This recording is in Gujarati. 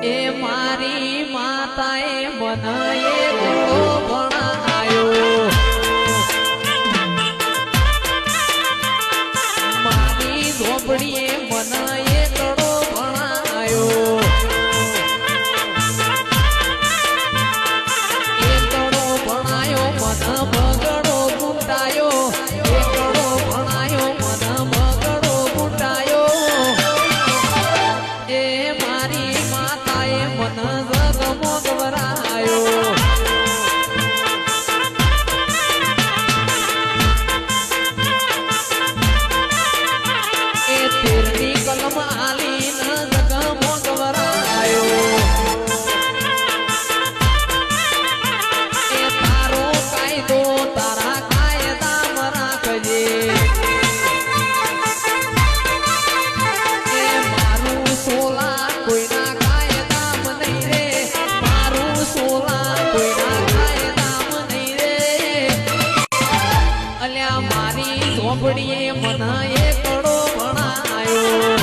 એ મારી માતાએ મને એકડો ભણાયો મારી ઝોપડીએ મને એકડો ભણાયો એકડો ભણાયો મને બગડો ગુંટાયો એકડો ભણાયો મને બગડો ગુંટાયો એ મારી માતાએ મને જગમો ગવરાયો એ તેરની કલમ આલીને જગમો ગવરાયો એ તારો કાયદો તારા કાયદામાં રાખજે એ મારું સોલા કોઈના કાયદામાં નહીં રે મારું સોલા કોઈના કાયદામાં નહીં રે અલ્યા મારી ઝોપડીએ મને એકડો ભણાયો